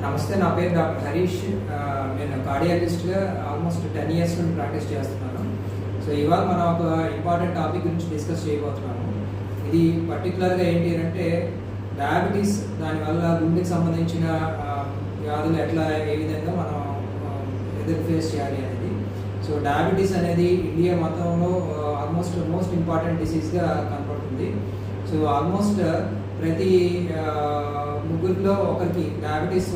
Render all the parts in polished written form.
నమస్తే, నా పేరు డాక్టర్ హరీష్. నేను కార్డియాలజిస్ట్గా ఆల్మోస్ట్ 10 ఇయర్స్ నుండి ప్రాక్టీస్ చేస్తున్నాను. సో ఇవాళ మనం ఒక ఇంపార్టెంట్ టాపిక్ గురించి డిస్కస్ చేయబోతున్నాము. ఇది పర్టికులర్గా ఏంటి అంటే డయాబెటీస్, దానివల్ల గుండెకి సంబంధించిన వ్యాధులు ఎట్లా ఏ విధంగా మనం ఎదురు ఫేస్ చేయాలి అనేది. సో డయాబెటీస్ అనేది ఇండియా మొత్తంలో ఆల్మోస్ట్ మోస్ట్ ఇంపార్టెంట్ డిసీజ్గా కనపడుతుంది. సో ఆల్మోస్ట్ ప్రతి ముగ్గురిలో ఒకరికి డయాబెటీస్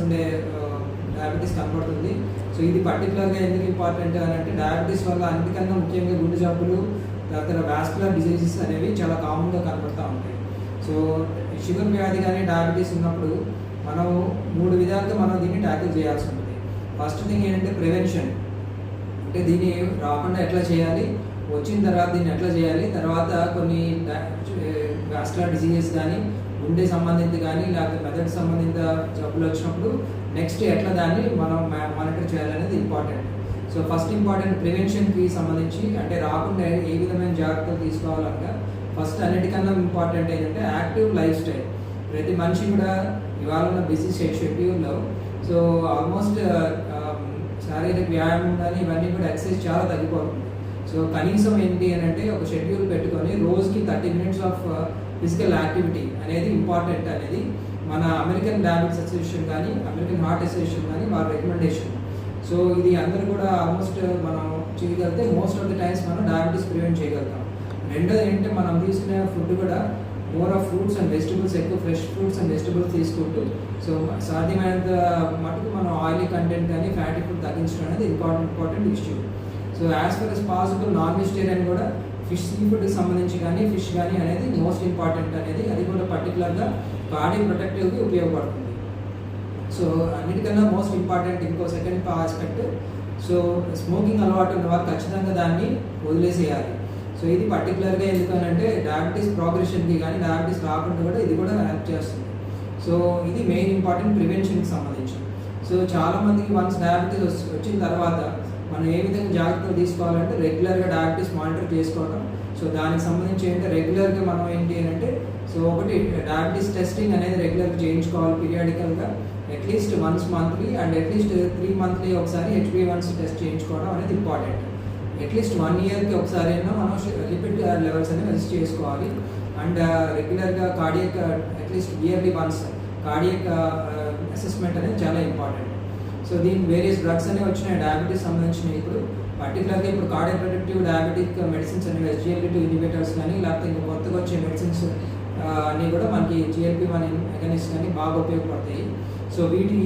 కనపడుతుంది. సో ఇది పర్టికులర్గా ఎందుకు ఇంపార్టెంట్ అని అంటే డయాబెటీస్ వల్ల అన్నిటికన్నా ముఖ్యంగా గుండె జబ్బులు, తర్వాత వాస్కులర్ డిసీజెస్ అనేవి చాలా కామన్గా కనపడుతూ ఉంటాయి. సో షుగర్ వ్యాధి కానీ డయాబెటీస్ ఉన్నప్పుడు మనం 3 విధాలుగా మనం దీన్ని ట్యాకిల్ చేయాల్సి ఉంటుంది. ఫస్ట్ థింగ్ ఏంటంటే ప్రివెన్షన్, అంటే దీన్ని రాకుండా ఎట్లా చేయాలి, వచ్చిన తర్వాత దీన్ని ఎట్లా చేయాలి, తర్వాత కొన్ని వాస్కులర్ డిసీజెస్ కానీ గుండె సంబంధిత కానీ లేకపోతే మెదడు సంబంధిత జబ్బులు వచ్చినప్పుడు నెక్స్ట్ ఎట్లా దాన్ని మనం మానిటర్ చేయాలనేది ఇంపార్టెంట్. సో ఫస్ట్ ఇంపార్టెంట్ ప్రివెన్షన్కి సంబంధించి, అంటే రాకుండా ఏ విధమైన జాగ్రత్తలు తీసుకోవాలంటే ఫస్ట్ అన్నిటికన్నా ఇంపార్టెంట్ ఏంటంటే యాక్టివ్ లైఫ్ స్టైల్. ప్రతి మనిషి కూడా ఇవాళ ఉన్న బిజీ షెడ్యూల్లో సో ఆల్మోస్ట్ శారీరక వ్యాయామం కానీ ఇవన్నీ కూడా ఎక్సర్సైజ్ చాలా తగ్గిపోతుంది. సో కనీసం ఏంటి అని అంటే ఒక షెడ్యూల్ పెట్టుకొని రోజుకి 30 minutes ఆఫ్ ఫిజికల్ యాక్టివిటీ అనేది ఇంపార్టెంట్ అనేది మన అమెరికన్ డయాబెటిస్ అసోసియేషన్ కానీ అమెరికన్ హార్ట్ అసోసియేషన్ కానీ వారి రికమెండేషన్. సో ఇది అందరూ కూడా ఆల్మోస్ట్ మనం చేయగలిగితే మోస్ట్ ఆఫ్ ది టైమ్స్ మనం డయాబెటీస్ ప్రివెంట్ చేయగలుగుతాం. రెండోది ఏంటంటే మనం తీసుకునే ఫుడ్ కూడా more of fruits and vegetables, ఎక్కువ ఫ్రెష్ ఫ్రూట్స్ అండ్ వెజిటబుల్స్ తీసుకుంటూ సో సాధ్యమైనంత మటుకు మనం ఆయిలీ కంటెంట్ కానీ ఫ్యాటీ ఫుడ్ తగ్గించడం అనేది important issue. So as for as possible non vegetarian కూడా సీ ఫుడ్కి సంబంధించి కానీ ఫిష్ కానీ అనేది మోస్ట్ ఇంపార్టెంట్ అనేది, అది కూడా పర్టికులర్గా బాడీ ప్రొటెక్టివ్కి ఉపయోగపడుతుంది. సో అన్నిటికన్నా మోస్ట్ ఇంపార్టెంట్ ఇంకో సెకండ్ ఆస్పెక్ట్, సో స్మోకింగ్ అలవాటు ఉన్న వారు ఖచ్చితంగా దాన్ని వదిలేసేయాలి. సో ఇది పర్టికులర్గా ఎందుకనంటే డయాబెటీస్ ప్రోగ్రెషన్కి కానీ డయాబెటీస్ రాకుండా కూడా ఇది కూడా హెల్ప్ చేస్తుంది. సో ఇది మెయిన్ ఇంపార్టెంట్ ప్రివెన్షన్కి సంబంధించి. సో చాలామందికి వన్స్ డయాబెటీస్ వచ్చిన తర్వాత మనం ఏ విధంగా జాగ్రత్తలు తీసుకోవాలంటే రెగ్యులర్గా డయాబెటీస్ మానిటర్ చేసుకోవడం. సో దానికి సంబంధించి ఏంటంటే రెగ్యులర్గా మనం ఏంటి అంటే సో ఒకటి డయాబెటీస్ టెస్టింగ్ అనేది రెగ్యులర్గా చేయించుకోవాలి పీరియాడికల్గా, at least once monthly and at least 3 monthly ఒకసారి HbA1c టెస్ట్ చేయించుకోవడం అనేది ఇంపార్టెంట్. అట్లీస్ట్ 1 yearకి ఒకసారి అయినా మనం లిపిడ్ లెవెల్స్ అనేవి అసెస్ చేసుకోవాలి. అండ్ రెగ్యులర్గా cardiac at least yearly once cardiac assessment అనేది చాలా ఇంపార్టెంట్. సో దీనికి వేరియస్ డ్రగ్స్ అనేవి వచ్చినాయి డయాబెటీస్ సంబంధించినవి. ఇప్పుడు పర్టికులర్గా ఇప్పుడు కార్డియో ప్రొటెక్టివ్ డయాబెటిక్ మెడిసిన్స్ అనేవి SGLT2 ఇన్హిబిటర్స్ కానీ లేకపోతే ఇంకా కొత్తగా వచ్చే మెడిసిన్స్ అన్నీ కూడా మనకి GLP-1 అగనిస్ట్ కానీ బాగా ఉపయోగపడతాయి. సో వీటి